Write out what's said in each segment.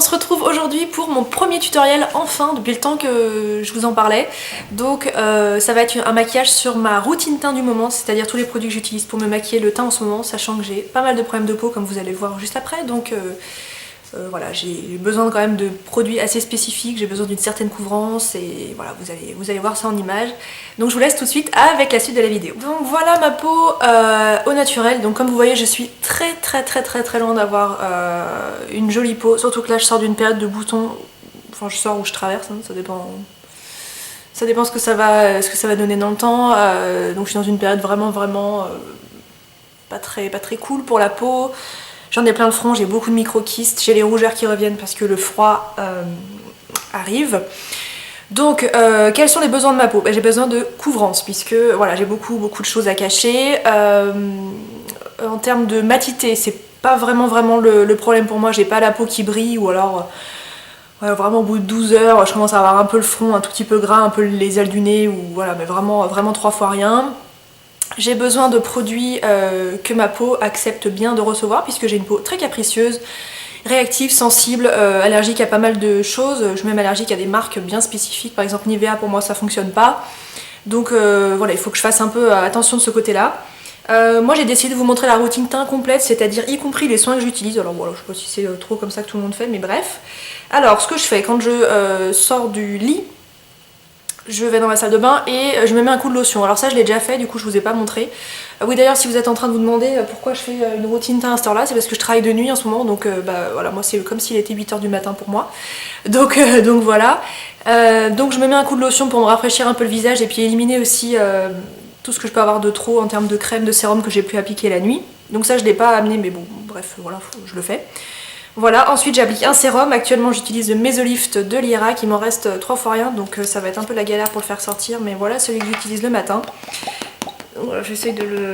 se retrouve aujourd'hui pour mon premier tutoriel, enfin, depuis le temps que je vous en parlais. Donc ça va être un maquillage sur ma routine teint du moment, c'est-à-dire tous les produits que j'utilise pour me maquiller le teint en ce moment, sachant que j'ai pas mal de problèmes de peau comme vous allez le voir juste après. Donc voilà, j'ai besoin quand même de produits assez spécifiques, j'ai besoin d'une certaine couvrance et voilà, vous allez voir ça en image. Donc je vous laisse tout de suite avec la suite de la vidéo. Donc voilà ma peau au naturel. Donc comme vous voyez, je suis très loin d'avoir une jolie peau, surtout que là je sors d'une période de boutons, enfin je sors où je traverse, hein, ça dépend ce que ça va donner dans le temps. Donc je suis dans une période vraiment pas très cool pour la peau. J'en ai plein le front, j'ai beaucoup de micro-kystes, j'ai les rougeurs qui reviennent parce que le froid arrive. Donc quels sont les besoins de ma peau? J'ai besoin de couvrance puisque voilà, j'ai beaucoup de choses à cacher. En termes de matité, c'est pas vraiment le problème pour moi, j'ai pas la peau qui brille ou alors ouais, vraiment au bout de 12 heures je commence à avoir un peu le front un tout petit peu gras, un peu les ailes du nez ou voilà, mais vraiment 3 fois rien. J'ai besoin de produits que ma peau accepte bien de recevoir puisque j'ai une peau très capricieuse, réactive, sensible, allergique à pas mal de choses. Je suis même allergique à des marques bien spécifiques, par exemple Nivea pour moi ça fonctionne pas. Donc voilà, il faut que je fasse un peu attention de ce côté-là. Moi j'ai décidé de vous montrer la routine teint complète, c'est-à-dire y compris les soins que j'utilise. Alors voilà, je sais pas si c'est trop comme ça que tout le monde fait, mais bref. Alors ce que je fais quand je sors du lit, je vais dans ma salle de bain et je me mets un coup de lotion. Alors ça je l'ai déjà fait, du coup je vous ai pas montré. Oui d'ailleurs si vous êtes en train de vous demander pourquoi je fais une routine teint à cette heure là, c'est parce que je travaille de nuit en ce moment, donc bah voilà, moi c'est comme s'il était 8 h du matin pour moi. Donc voilà. Donc je me mets un coup de lotion pour me rafraîchir un peu le visage et puis éliminer aussi tout ce que je peux avoir de trop en termes de crème, de sérum que j'ai pu appliquer la nuit. Donc ça je l'ai pas amené, mais bon bref voilà, je le fais. Voilà, ensuite j'applique un sérum, actuellement j'utilise le Mesolift de Lira qui m'en reste 3 fois rien, donc ça va être un peu la galère pour le faire sortir, mais voilà celui que j'utilise le matin. Voilà, j'essaye de le...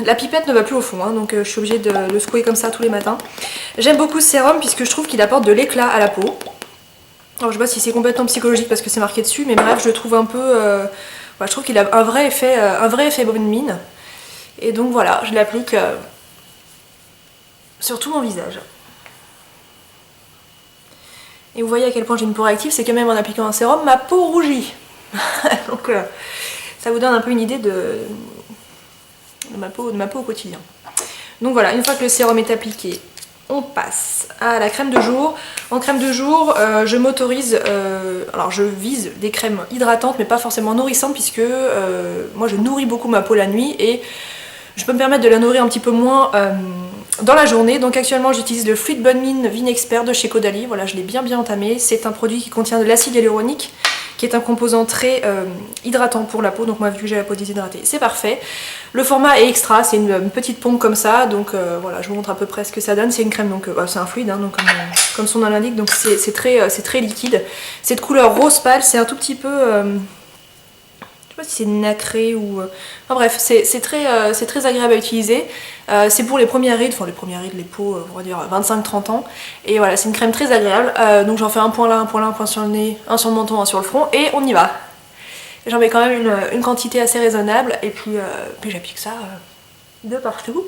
La pipette ne va plus au fond, hein, donc je suis obligée de le secouer comme ça tous les matins. J'aime beaucoup ce sérum puisque je trouve qu'il apporte de l'éclat à la peau. Alors je sais pas si c'est complètement psychologique parce que c'est marqué dessus, mais bref je le trouve un peu... Voilà, je trouve qu'il a un vrai effet bonne mine. Et donc voilà, je l'applique sur tout mon visage. Et vous voyez à quel point j'ai une peau réactive, c'est que même en appliquant un sérum, ma peau rougit. Donc ça vous donne un peu une idée de ma peau au quotidien. Donc voilà, une fois que le sérum est appliqué, on passe à la crème de jour. En crème de jour, je m'autorise, alors je vise des crèmes hydratantes mais pas forcément nourrissantes puisque moi je nourris beaucoup ma peau la nuit et je peux me permettre de la nourrir un petit peu moins dans la journée. Donc actuellement j'utilise le Fluid Bonne Mine Vin Expert de chez Caudalie. Voilà, je l'ai bien entamé. C'est un produit qui contient de l'acide hyaluronique qui est un composant très hydratant pour la peau. Donc moi vu que j'ai la peau déshydratée, c'est parfait. Le format est extra, c'est une petite pompe comme ça. Donc voilà, je vous montre à peu près ce que ça donne. C'est une crème, donc c'est un fluide, hein, donc comme son nom l'indique. Donc c'est très liquide. C'est de couleur rose pâle, c'est un tout petit peu... je sais pas si c'est nacré ou... Enfin bref, c'est très agréable à utiliser. C'est pour les premières rides, les peaux, on va dire 25-30 ans. Et voilà, c'est une crème très agréable. Donc j'en fais un point là, un point sur le nez, un sur le menton, un sur le front, et on y va. J'en mets quand même une quantité assez raisonnable, et puis j'applique ça de partout.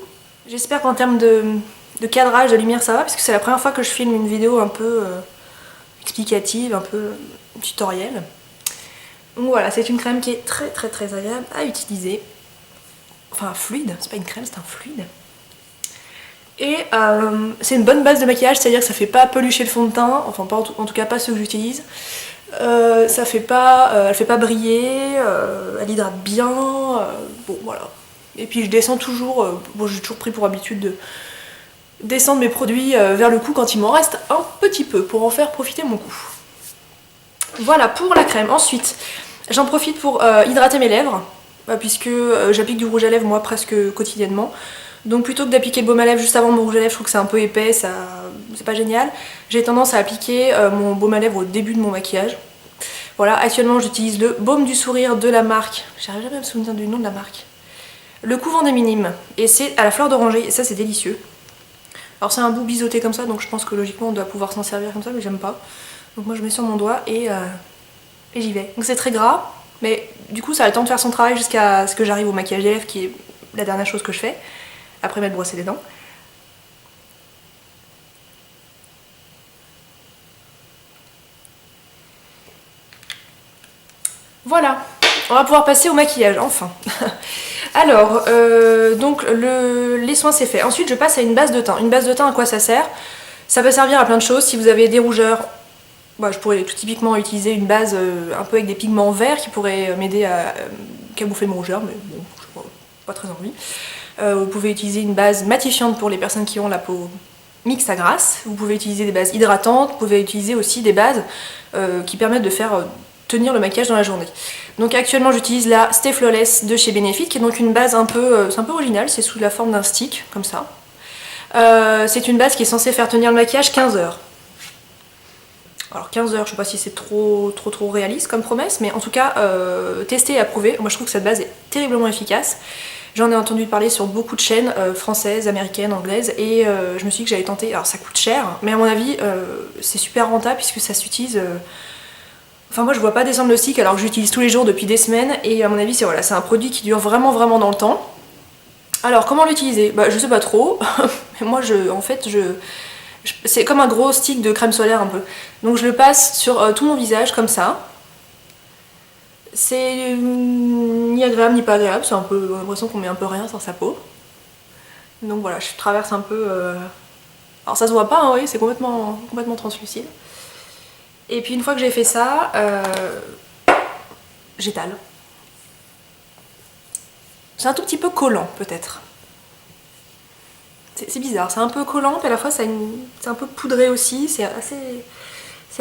J'espère qu'en termes de cadrage, de lumière, ça va, parce que c'est la première fois que je filme une vidéo un peu explicative, un peu tutoriel. Donc voilà, c'est une crème qui est très agréable à utiliser. Enfin un fluide, c'est pas une crème, c'est un fluide. Et c'est une bonne base de maquillage, c'est-à-dire que ça fait pas pelucher le fond de teint, enfin pas, en tout cas pas ceux que j'utilise. Ça fait pas, elle fait pas briller, elle hydrate bien, bon voilà. Et puis je descends toujours, bon j'ai toujours pris pour habitude de descendre mes produits vers le cou quand il m'en reste un petit peu pour en faire profiter mon cou. Voilà pour la crème. Ensuite, j'en profite pour hydrater mes lèvres, puisque j'applique du rouge à lèvres moi presque quotidiennement. Donc plutôt que d'appliquer le baume à lèvres juste avant mon rouge à lèvres, je trouve que c'est un peu épais, c'est pas génial. J'ai tendance à appliquer mon baume à lèvres au début de mon maquillage. Voilà, actuellement j'utilise le baume du sourire de la marque, j'arrive jamais à me souvenir du nom de la marque. Le couvent des minimes, et c'est à la fleur d'oranger, et ça c'est délicieux. Alors c'est un bout biseauté comme ça, donc je pense que logiquement on doit pouvoir s'en servir comme ça, mais j'aime pas. Donc moi je mets sur mon doigt et j'y vais. Donc c'est très gras, mais du coup ça a le temps de faire son travail jusqu'à ce que j'arrive au maquillage des lèvres qui est la dernière chose que je fais, après m'être brossé les dents. Voilà, on va pouvoir passer au maquillage, enfin. Alors, donc les soins c'est fait. Ensuite je passe à une base de teint. Une base de teint, à quoi ça sert? Ça peut servir à plein de choses. Si vous avez des rougeurs, bah, je pourrais tout typiquement utiliser une base un peu avec des pigments verts qui pourraient m'aider à camoufler mes rougeurs, mais bon, je n'ai pas très envie. Vous pouvez utiliser une base matifiante pour les personnes qui ont la peau mixte à grasse. Vous pouvez utiliser des bases hydratantes. Vous pouvez utiliser aussi des bases qui permettent de faire tenir le maquillage dans la journée. Donc actuellement j'utilise la Stay Flawless de chez Benefit, qui est donc une base un peu originale, c'est sous la forme d'un stick, comme ça. C'est une base qui est censée faire tenir le maquillage 15 heures. Alors 15 heures, je sais pas si c'est trop réaliste comme promesse, mais en tout cas, testé et approuvé. Moi je trouve que cette base est terriblement efficace. J'en ai entendu parler sur beaucoup de chaînes françaises, américaines, anglaises, et je me suis dit que j'allais tenter. Alors ça coûte cher, mais à mon avis, c'est super rentable puisque ça s'utilise... Enfin moi je vois pas descendre le stick alors que j'utilise tous les jours depuis des semaines, et à mon avis c'est voilà, c'est un produit qui dure vraiment dans le temps. Alors comment l'utiliser? Bah je sais pas trop, mais moi c'est comme un gros stick de crème solaire un peu. Donc je le passe sur tout mon visage comme ça. C'est ni agréable ni pas agréable, c'est un peu l'impression qu'on met un peu rien sur sa peau. Donc voilà, je traverse un peu... Alors ça se voit pas, hein, oui, c'est complètement translucide. Et puis une fois que j'ai fait ça, j'étale. C'est un tout petit peu collant peut-être. C'est bizarre, c'est un peu collant, puis à la fois c'est un peu poudré aussi, c'est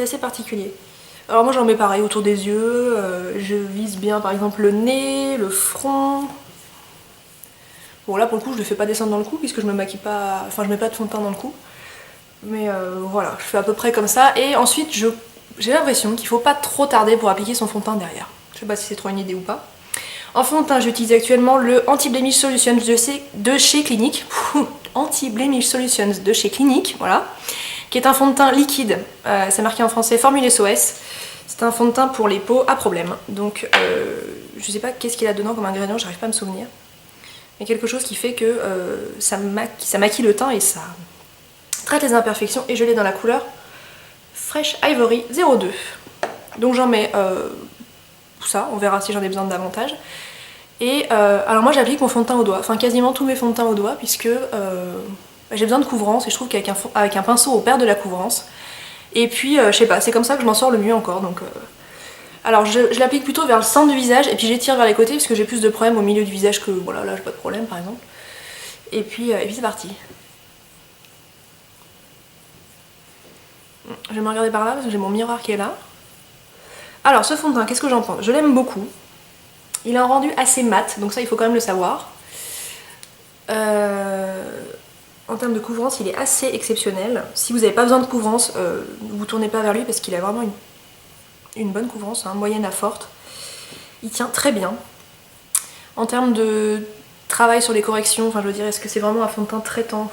assez particulier. Alors moi j'en mets pareil autour des yeux, je vise bien par exemple le nez, le front. Bon là pour le coup je le fais pas descendre dans le cou puisque je me maquille pas, enfin je mets pas de fond de teint dans le cou. Mais voilà, je fais à peu près comme ça, et ensuite j'ai l'impression qu'il faut pas trop tarder pour appliquer son fond de teint derrière. Je sais pas si c'est trop une idée ou pas. En fond de teint, j'utilise actuellement le Anti-Blemish Solutions de chez Clinique. Anti-Blemish Solutions de chez Clinique, voilà. Qui est un fond de teint liquide. C'est marqué en français Formule SOS. C'est un fond de teint pour les peaux à problème. Donc, je sais pas qu'est-ce qu'il y a dedans comme ingrédient, j'arrive pas à me souvenir. Mais quelque chose qui fait que ça maquille le teint et ça traite les imperfections. Et je l'ai dans la couleur Fresh Ivory 02. Donc j'en mets ça, on verra si j'en ai besoin de davantage. Et alors moi j'applique mon fond de teint au doigt, enfin quasiment tous mes fonds de teint au doigt, puisque j'ai besoin de couvrance et je trouve qu'avec un pinceau on perd de la couvrance. Et puis je sais pas, c'est comme ça que je m'en sors le mieux encore. Donc, alors je l'applique plutôt vers le centre du visage et puis j'étire vers les côtés parce que j'ai plus de problèmes au milieu du visage que voilà, là j'ai pas de problème par exemple. Et puis c'est parti. Je vais me regarder par là parce que j'ai mon miroir qui est là. Alors ce fond de teint, qu'est-ce que j'en pense? Je l'aime beaucoup. Il a un rendu assez mat, donc ça il faut quand même le savoir. En termes de couvrance, il est assez exceptionnel. Si vous n'avez pas besoin de couvrance, ne vous tournez pas vers lui parce qu'il a vraiment une bonne couvrance, hein, moyenne à forte. Il tient très bien. En termes de travail sur les corrections, enfin je veux dire, est-ce que c'est vraiment un fond de teint traitant?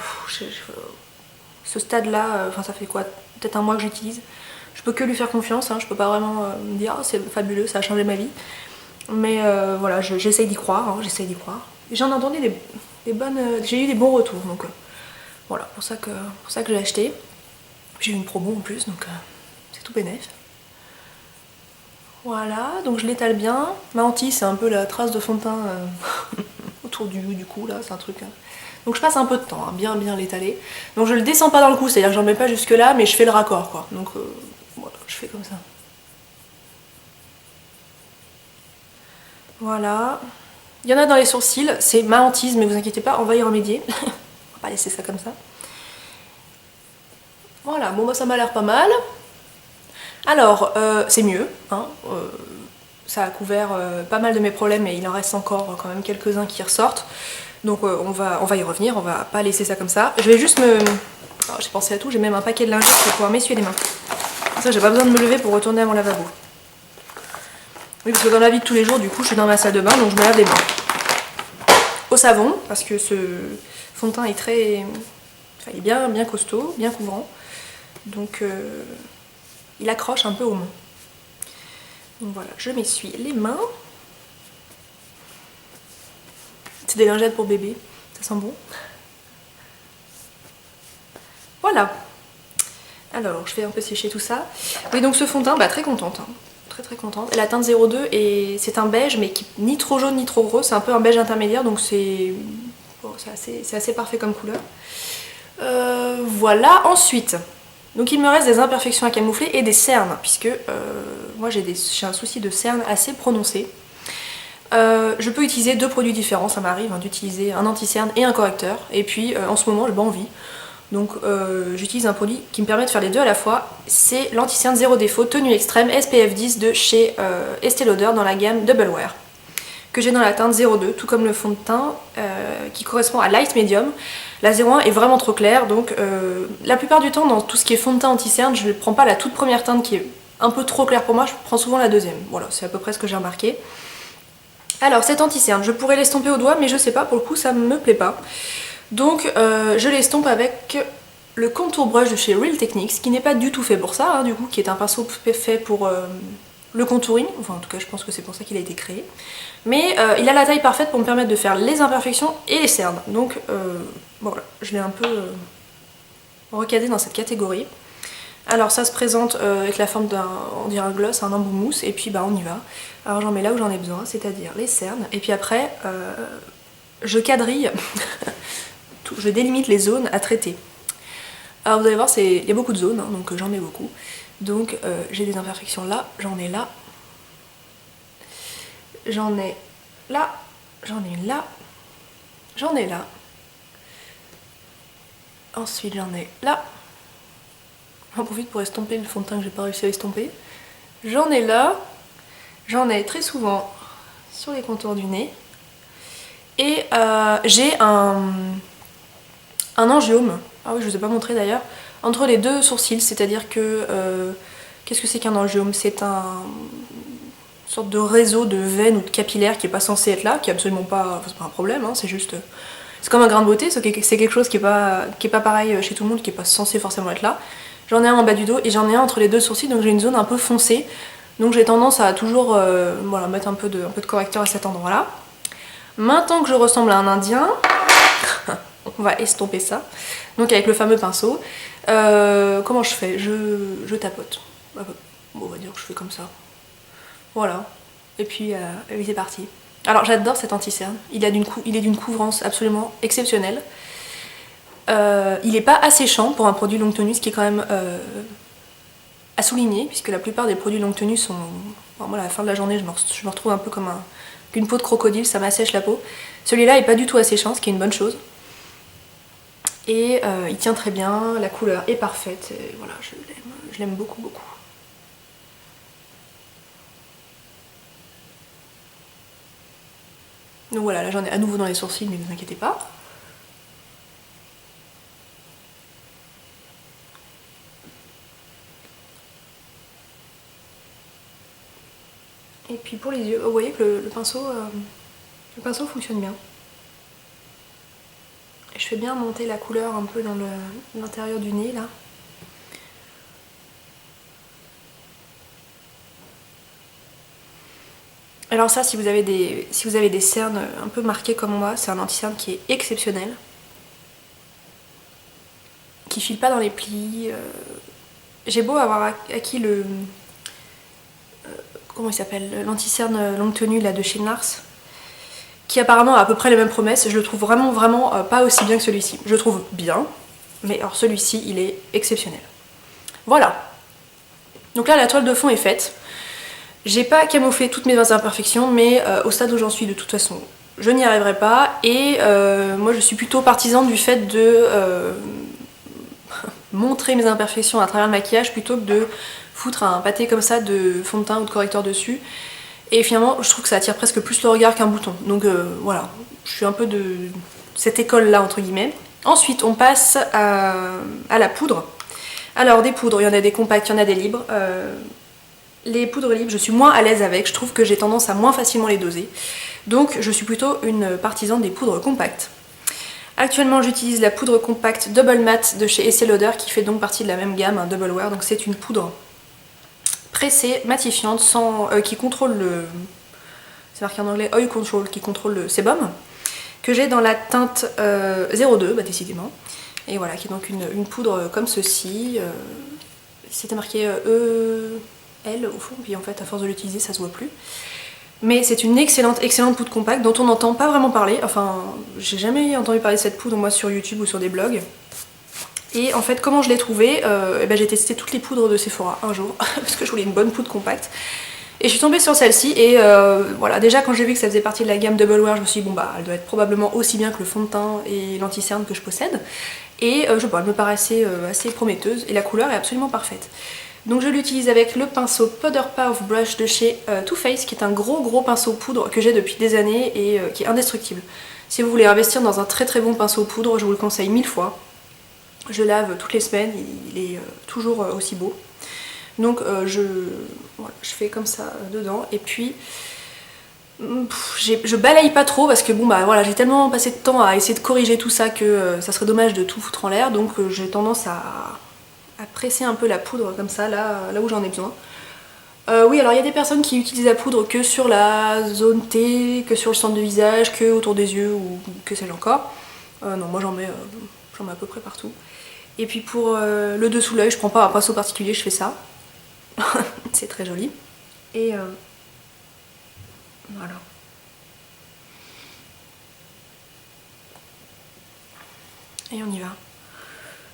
Ce stade-là, enfin ça fait quoi? Peut-être un mois que j'utilise. Je peux que lui faire confiance, hein, je peux pas vraiment me dire oh, c'est fabuleux, ça a changé ma vie. Mais voilà, j'essaye d'y croire, hein, j'essaye d'y croire. Et j'en ai entendu j'ai eu des bons retours, donc voilà, pour ça que j'ai acheté. J'ai eu une promo en plus, donc c'est tout bénef. Voilà, donc je l'étale bien. Ma hantille, c'est un peu la trace de fond de teint autour du cou, là, c'est un truc... Donc je passe un peu de temps, hein, bien l'étaler. Donc je le descends pas dans le cou, c'est-à-dire que j'en mets pas jusque là, mais je fais le raccord, quoi. Donc voilà, je fais comme ça. Voilà. Il y en a dans les sourcils, c'est ma hantise, mais vous inquiétez pas, on va y remédier. On va pas laisser ça comme ça. Voilà, bon bah ça m'a l'air pas mal. Alors, c'est mieux, hein. Ça a couvert pas mal de mes problèmes, et il en reste encore quand même quelques-uns qui ressortent. Donc on va y revenir, on va pas laisser ça comme ça. Je vais juste me... Alors j'ai pensé à tout, j'ai même un paquet de lingettes pour pouvoir m'essuyer les mains. Ça, j'ai pas besoin de me lever pour retourner à mon lavabo. Oui, parce que dans la vie de tous les jours, du coup, je suis dans ma salle de bain, donc je me lave les mains. Au savon, parce que ce fond de teint est très... Enfin, il est bien costaud, bien couvrant. Donc, il accroche un peu aux mains. Donc voilà, je m'essuie les mains. C'est des lingettes pour bébé, ça sent bon. Voilà. Alors, je vais un peu sécher tout ça. Oui, donc ce fond de teint, bah, très contente. Hein. très très contente. Et la teinte 02, et c'est un beige mais qui ni trop jaune ni trop gros, c'est un peu un beige intermédiaire, donc c'est bon, assez parfait comme couleur. Voilà, ensuite, donc il me reste des imperfections à camoufler et des cernes, puisque moi j'ai un souci de cernes assez prononcé. Je peux utiliser deux produits différents, ça m'arrive hein, d'utiliser un anti-cerne et un correcteur, et puis en ce moment j'ai pas envie. Donc j'utilise un produit qui me permet de faire les deux à la fois, c'est l'anti-cerne zéro défaut tenue extrême SPF 10 de chez Estée Lauder dans la gamme Double Wear, que j'ai dans la teinte 02, tout comme le fond de teint qui correspond à Light Medium. La 01 est vraiment trop claire, donc la plupart du temps dans tout ce qui est fond de teint anti-cerne, je ne prends pas la toute première teinte qui est un peu trop claire pour moi, je prends souvent la deuxième. Voilà, c'est à peu près ce que j'ai remarqué. Alors cet anti-cerne, je pourrais l'estomper au doigt, mais je sais pas, pour le coup ça me plaît pas. Donc je l'estompe avec le contour brush de chez Real Techniques, qui n'est pas du tout fait pour ça, hein, du coup, qui est un pinceau fait pour le contouring, enfin en tout cas je pense que c'est pour ça qu'il a été créé. Mais il a la taille parfaite pour me permettre de faire les imperfections et les cernes. Donc bon, voilà, je l'ai un peu recadé dans cette catégorie. Alors ça se présente avec la forme d'un, on dirait un gloss, un embout mousse, et puis bah on y va. Alors j'en mets là où j'en ai besoin, c'est-à-dire les cernes, et puis après je quadrille, je délimite les zones à traiter. Alors vous allez voir, il y a beaucoup de zones, hein, donc j'en ai beaucoup. Donc j'ai des imperfections là, j'en ai là, j'en ai là, j'en ai une là, j'en ai là. Ensuite j'en ai là. J'en profite pour estomper le fond de teint que j'ai pas réussi à estomper. J'en ai là, j'en ai très souvent sur les contours du nez. Et j'ai un angiome, ah oui je vous ai pas montré d'ailleurs, entre les deux sourcils, c'est-à-dire que qu'est-ce que c'est qu'un angiome? C'est une sorte de réseau de veines ou de capillaires qui est pas censé être là, qui est absolument pas, enfin, c'est pas un problème, hein, c'est juste, c'est comme un grain de beauté, c'est quelque chose qui est pas pareil chez tout le monde, qui est pas censé forcément être là. J'en ai un en bas du dos et j'en ai un entre les deux sourcils, donc j'ai une zone un peu foncée, donc j'ai tendance à toujours voilà, mettre un peu de correcteur à cet endroit-là. Maintenant que je ressemble à un indien, on va estomper ça, donc avec le fameux pinceau. Comment je fais? Je tapote. Bon, on va dire que je fais comme ça. Voilà. Et puis c'est parti. Alors j'adore cet anti-cerne. Il est d'une couvrance absolument exceptionnelle. Il n'est pas asséchant pour un produit longue tenue, ce qui est quand même à souligner, puisque la plupart des produits longue tenue sont... Bon, moi à la fin de la journée je me retrouve un peu comme une peau de crocodile, ça m'assèche la peau. Celui-là est pas du tout asséchant, ce qui est une bonne chose. Et il tient très bien, la couleur est parfaite, et voilà, je l'aime beaucoup beaucoup. Donc voilà, là j'en ai à nouveau dans les sourcils, mais ne vous inquiétez pas. Et puis pour les yeux, vous voyez que le pinceau fonctionne bien. Et je fais bien monter la couleur un peu dans l'intérieur du nez là. Alors ça, si vous avez des cernes un peu marquées comme moi, c'est un anti-cerne qui est exceptionnel. Qui file pas dans les plis. J'ai beau avoir acquis le... comment il s'appelle? L'anti-cerne longue tenue là, de chez NARS, qui apparemment a à peu près les mêmes promesses. Je le trouve vraiment pas aussi bien que celui-ci. Je le trouve bien, mais alors celui-ci il est exceptionnel. Voilà. Donc là la toile de fond est faite. J'ai pas camouflé toutes mes imperfections, mais au stade où j'en suis de toute façon je n'y arriverai pas. Et moi je suis plutôt partisan du fait de montrer mes imperfections à travers le maquillage plutôt que de foutre un pâté comme ça de fond de teint ou de correcteur dessus. Et finalement je trouve que ça attire presque plus le regard qu'un bouton. Donc voilà, je suis un peu de cette école là entre guillemets. Ensuite on passe à la poudre. Alors des poudres, il y en a des compactes, il y en a des libres. Les poudres libres je suis moins à l'aise avec, je trouve que j'ai tendance à moins facilement les doser. Donc je suis plutôt une partisane des poudres compactes. Actuellement j'utilise la poudre compacte Double Matte de chez Estée Lauder qui fait donc partie de la même gamme, un Double Wear. Donc c'est une poudre pressée, matifiante, qui contrôle le... c'est marqué en anglais Oil Control, qui contrôle le sébum, que j'ai dans la teinte 02, bah décidément. Et voilà, qui est donc une poudre comme ceci. C'était marqué L au fond, puis en fait à force de l'utiliser ça se voit plus. Mais c'est une excellente poudre compacte dont on n'entend pas vraiment parler, enfin j'ai jamais entendu parler de cette poudre moi sur YouTube ou sur des blogs. Et en fait comment je l'ai trouvée, j'ai testé toutes les poudres de Sephora un jour, parce que je voulais une bonne poudre compacte. Et je suis tombée sur celle-ci et voilà, déjà quand j'ai vu que ça faisait partie de la gamme Double Wear, je me suis dit bon bah elle doit être probablement aussi bien que le fond de teint et l'anti-cerne que je possède. Et je sais pas, elle me paraissait assez prometteuse et la couleur est absolument parfaite. Donc je l'utilise avec le pinceau Powder Puff Brush de chez Too Faced, qui est un gros pinceau poudre que j'ai depuis des années et qui est indestructible. Si vous voulez investir dans un très bon pinceau poudre, je vous le conseille 1000 fois. Je lave toutes les semaines, il est toujours aussi beau. Donc voilà, je fais comme ça dedans et puis je balaye pas trop parce que bon bah voilà, j'ai tellement passé de temps à essayer de corriger tout ça que ça serait dommage de tout foutre en l'air, donc j'ai tendance à presser un peu la poudre comme ça là où j'en ai besoin. Oui, alors il y a des personnes qui utilisent la poudre que sur la zone T, que sur le centre du visage, que autour des yeux ou que sais-je encore. Non, moi j'en mets à peu près partout. Et puis pour le dessous de l'œil, je prends pas un pinceau particulier, je fais ça. C'est très joli. Et voilà. Et on y va.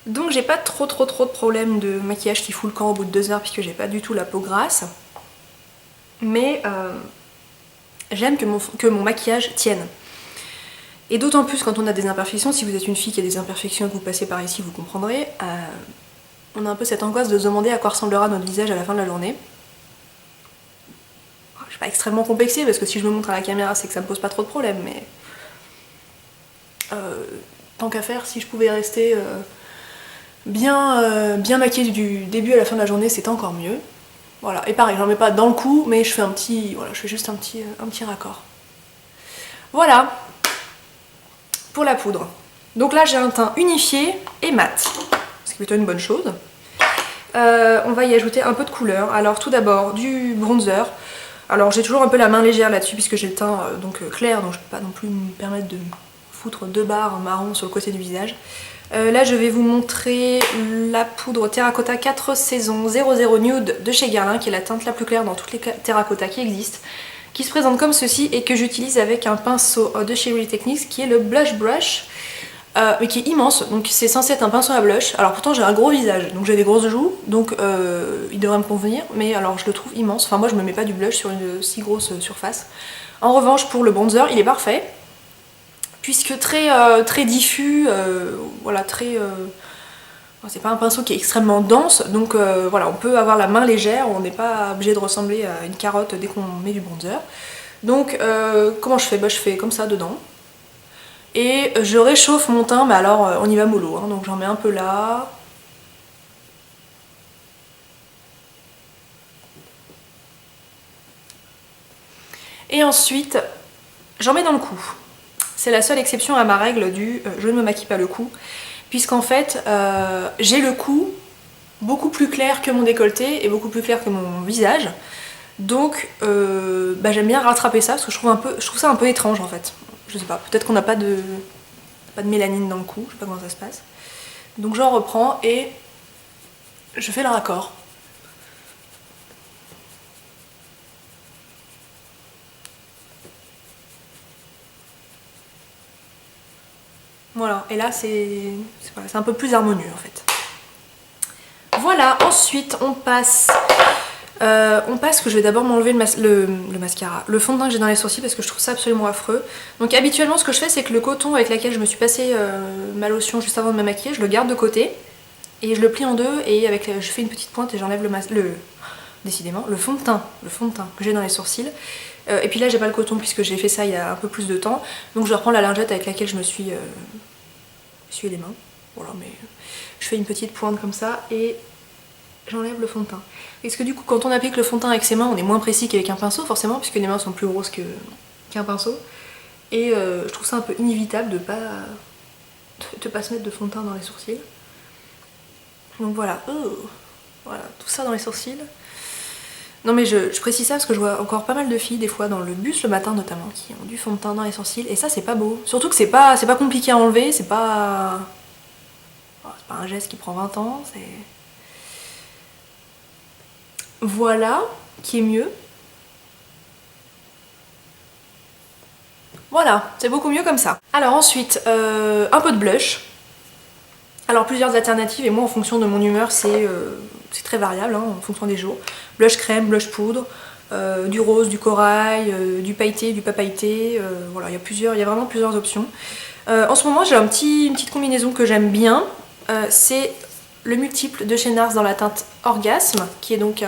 Donc j'ai pas trop de problèmes de maquillage qui fout le camp au bout de 2 heures puisque j'ai pas du tout la peau grasse. Mais j'aime que mon maquillage tienne. Et d'autant plus quand on a des imperfections, si vous êtes une fille qui a des imperfections et que vous passez par ici, vous comprendrez. On a un peu cette angoisse de se demander à quoi ressemblera notre visage à la fin de la journée. Je suis pas extrêmement complexée parce que si je me montre à la caméra c'est que ça me pose pas trop de problèmes, mais tant qu'à faire, si je pouvais rester bien maquillée du début à la fin de la journée, c'est encore mieux. Voilà, et pareil, j'en mets pas dans le cou, mais je fais je fais juste un petit raccord. Voilà pour la poudre. Donc là j'ai un teint unifié et mat, ce qui est plutôt une bonne chose. On va y ajouter un peu de couleur. Alors tout d'abord du bronzer. Alors j'ai toujours un peu la main légère là-dessus puisque j'ai le teint clair, donc je peux pas non plus me permettre de foutre 2 barres marron sur le côté du visage. Là je vais vous montrer la poudre Terracotta 4 saisons 00 Nude de chez Guerlain, qui est la teinte la plus claire dans toutes les terracotta qui existent, qui se présente comme ceci et que j'utilise avec un pinceau de chez Real Techniques qui est le Blush Brush, mais qui est immense, donc c'est censé être un pinceau à blush. Alors pourtant j'ai un gros visage, donc j'ai des grosses joues, donc il devrait me convenir, mais alors je le trouve immense. Enfin moi je me mets pas du blush sur une si grosse surface. En revanche pour le bronzer il est parfait, puisque très diffus, voilà, c'est pas un pinceau qui est extrêmement dense, donc voilà, on peut avoir la main légère, on n'est pas obligé de ressembler à une carotte dès qu'on met du bronzer. Donc comment je fais? Bah, je fais comme ça dedans. Et je réchauffe mon teint, mais alors on y va mollo, hein, donc j'en mets un peu là. Et ensuite, j'en mets dans le cou. C'est la seule exception à ma règle du je ne me maquille pas le cou, puisqu'en fait j'ai le cou beaucoup plus clair que mon décolleté et beaucoup plus clair que mon visage. Donc j'aime bien rattraper ça parce que je trouve ça un peu étrange en fait. Je sais pas, peut-être qu'on n'a pas de mélanine dans le cou, je sais pas comment ça se passe. Donc j'en reprends et je fais le raccord. Voilà, et là c'est un peu plus harmonieux en fait. Voilà, ensuite on passe que je vais d'abord m'enlever le mascara, le fond de teint que j'ai dans les sourcils parce que je trouve ça absolument affreux. Donc habituellement ce que je fais c'est que le coton avec lequel je me suis passé ma lotion juste avant de me maquiller, je le garde de côté et je le plie en deux et je fais une petite pointe et j'enlève décidément le fond de teint que j'ai dans les sourcils. Et puis là j'ai pas le coton puisque j'ai fait ça il y a un peu plus de temps, donc je reprends la lingette avec laquelle je me suis essuyé les mains. Voilà, mais je fais une petite pointe comme ça et j'enlève le fond de teint. Parce que du coup quand on applique le fond de teint avec ses mains on est moins précis qu'avec un pinceau forcément, puisque les mains sont plus grosses qu'un pinceau. Et je trouve ça un peu inévitable de pas se mettre de fond de teint dans les sourcils. Donc voilà, voilà, tout ça dans les sourcils. Non mais je précise ça parce que je vois encore pas mal de filles des fois dans le bus le matin notamment qui ont du fond de teint dans les sourcils et ça c'est pas beau. Surtout que c'est pas compliqué à enlever, c'est pas un geste qui prend 20 ans, Voilà, qui est mieux. Voilà, c'est beaucoup mieux comme ça. Alors ensuite, un peu de blush. Alors plusieurs alternatives et moi en fonction de mon humeur c'est très variable hein, en fonction des jours. Blush crème, blush poudre, du rose, du corail, du pailleté, du pas pailleté, voilà il y a vraiment plusieurs options. En ce moment j'ai une petite combinaison que j'aime bien, c'est le multiple de chez NARS dans la teinte Orgasme, qui est donc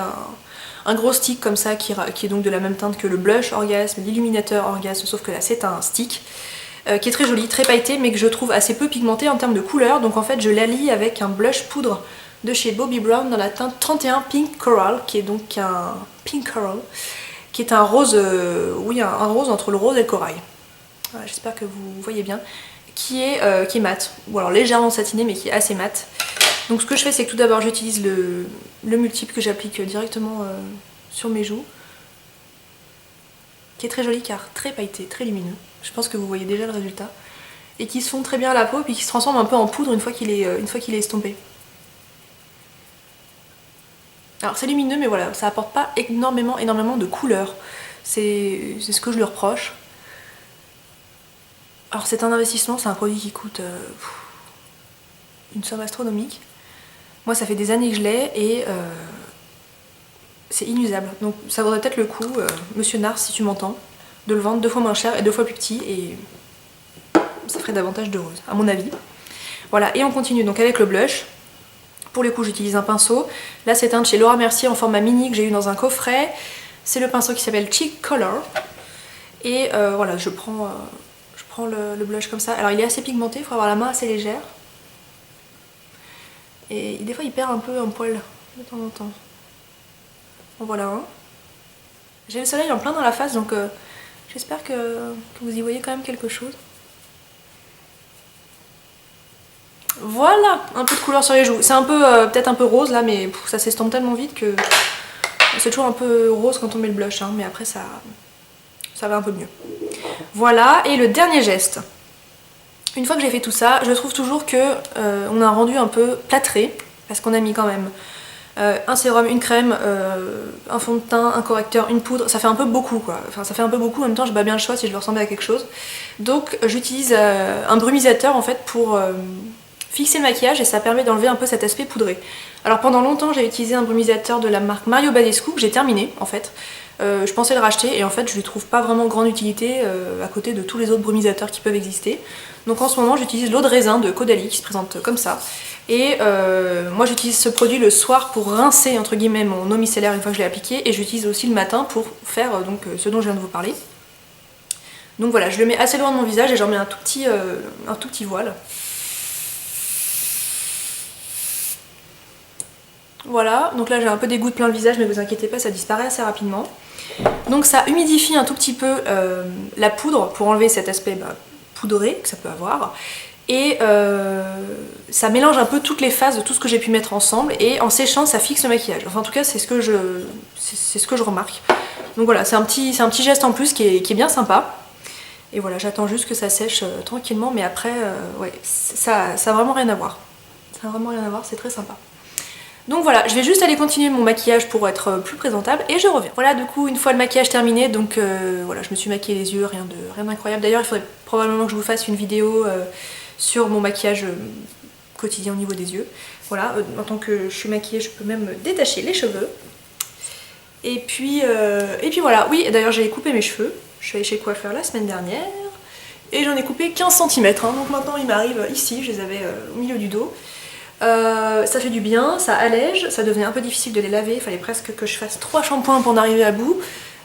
un gros stick comme ça qui est donc de la même teinte que le blush Orgasme, l'illuminateur Orgasme, sauf que là c'est un stick. Qui est très joli, très pailleté, mais que je trouve assez peu pigmenté en termes de couleur. Donc en fait je l'allie avec un blush poudre de chez Bobbi Brown dans la teinte 31 Pink Coral, qui est donc un Pink Coral, qui est un rose, oui un rose entre le rose et le corail. Voilà, j'espère que vous voyez bien. Qui est mat, ou alors légèrement satiné mais qui est assez mat. Donc ce que je fais c'est que tout d'abord j'utilise le multiple que j'applique directement sur mes joues. Qui est très joli car très pailleté, très lumineux. Je pense que vous voyez déjà le résultat. Et qui se fond très bien à la peau et puis qui se transforme un peu en poudre une fois qu'il est estompé. Alors c'est lumineux mais voilà, ça apporte pas énormément de couleurs. C'est ce que je lui reproche. Alors c'est un investissement, c'est un produit qui coûte une somme astronomique. Moi ça fait des années que je l'ai et c'est inusable. Donc ça vaudrait peut-être le coup, monsieur Nars si tu m'entends, de le vendre 2 fois moins cher et 2 fois plus petit et ça ferait davantage de rose, à mon avis. Voilà, et on continue donc avec le blush. Pour les coups j'utilise un pinceau. Là c'est un de chez Laura Mercier en format mini que j'ai eu dans un coffret. C'est le pinceau qui s'appelle Cheek Color. Et voilà, je prends le blush comme ça. Alors il est assez pigmenté, il faut avoir la main assez légère. Et des fois il perd un peu un poil de temps en temps. Bon voilà un. J'ai le soleil en plein dans la face donc j'espère que vous y voyez quand même quelque chose. Voilà, un peu de couleur sur les joues. C'est un peu peut-être un peu rose là mais ça s'estompe tellement vite que c'est toujours un peu rose quand on met le blush hein, mais après ça va un peu mieux. Voilà, et le dernier geste. Une fois que j'ai fait tout ça, je trouve toujours que on a un rendu un peu plâtré parce qu'on a mis quand même un sérum, une crème, un fond de teint, un correcteur, une poudre, ça fait un peu beaucoup quoi. Enfin ça fait un peu beaucoup, en même temps je bats bien le choix si je veux ressembler à quelque chose. Donc j'utilise un brumisateur en fait pour fixer le maquillage et ça permet d'enlever un peu cet aspect poudré. Alors pendant longtemps j'ai utilisé un brumisateur de la marque Mario Badescu que j'ai terminé en fait. Je pensais le racheter et en fait je lui trouve pas vraiment grande utilité à côté de tous les autres brumisateurs qui peuvent exister. Donc en ce moment j'utilise l'eau de raisin de Caudalie qui se présente comme ça. Et moi j'utilise ce produit le soir pour rincer entre guillemets mon eau micellaire une fois que je l'ai appliqué et j'utilise aussi le matin pour faire donc ce dont je viens de vous parler. Donc voilà, je le mets assez loin de mon visage et j'en mets un tout petit voile. Voilà, donc là j'ai un peu des gouttes plein le visage mais vous inquiétez pas, ça disparaît assez rapidement. Donc ça humidifie un tout petit peu la poudre pour enlever cet aspect poudré que ça peut avoir. Et ça mélange un peu toutes les phases de tout ce que j'ai pu mettre ensemble et en séchant ça fixe le maquillage. Enfin en tout cas c'est ce que je remarque. Donc voilà, c'est un petit geste en plus qui est bien sympa. Et voilà, j'attends juste que ça sèche tranquillement mais après ouais, ça a vraiment rien à voir. Ça a vraiment rien à voir, c'est très sympa. Donc voilà, je vais juste aller continuer mon maquillage pour être plus présentable et je reviens. Voilà du coup une fois le maquillage terminé, donc voilà je me suis maquillée les yeux, rien d'incroyable. D'ailleurs il faudrait probablement que je vous fasse une vidéo sur mon maquillage quotidien au niveau des yeux. Voilà, en tant que je suis maquillée je peux même détacher les cheveux. Et puis voilà, oui d'ailleurs j'ai coupé mes cheveux, je suis allée chez le coiffeur la semaine dernière et j'en ai coupé 15 cm hein, donc maintenant ils m'arrivent ici, je les avais au milieu du dos. Ça fait du bien, ça allège, ça devenait un peu difficile de les laver, il fallait presque que je fasse 3 shampoings pour en arriver à bout.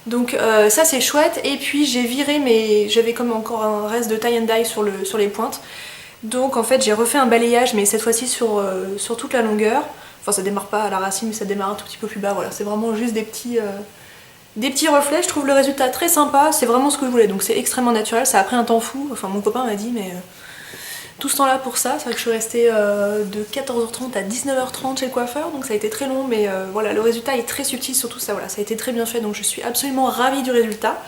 Donc ça c'est chouette et puis j'ai viré j'avais comme encore un reste de tie and dye sur les pointes. Donc en fait j'ai refait un balayage mais cette fois-ci sur toute la longueur. Enfin ça démarre pas à la racine mais ça démarre un tout petit peu plus bas, voilà c'est vraiment juste des petits reflets. Je trouve le résultat très sympa, c'est vraiment ce que je voulais donc c'est extrêmement naturel, ça a pris un temps fou, enfin mon copain m'a dit mais... tout ce temps là pour ça, c'est vrai que je suis restée de 14h30 à 19h30 chez le coiffeur, donc ça a été très long, mais voilà, le résultat est très subtil, surtout ça, voilà, ça a été très bien fait, donc je suis absolument ravie du résultat.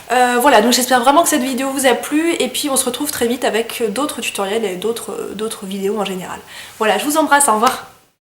Voilà, donc j'espère vraiment que cette vidéo vous a plu, et puis on se retrouve très vite avec d'autres tutoriels et d'autres vidéos en général. Voilà, je vous embrasse, au revoir.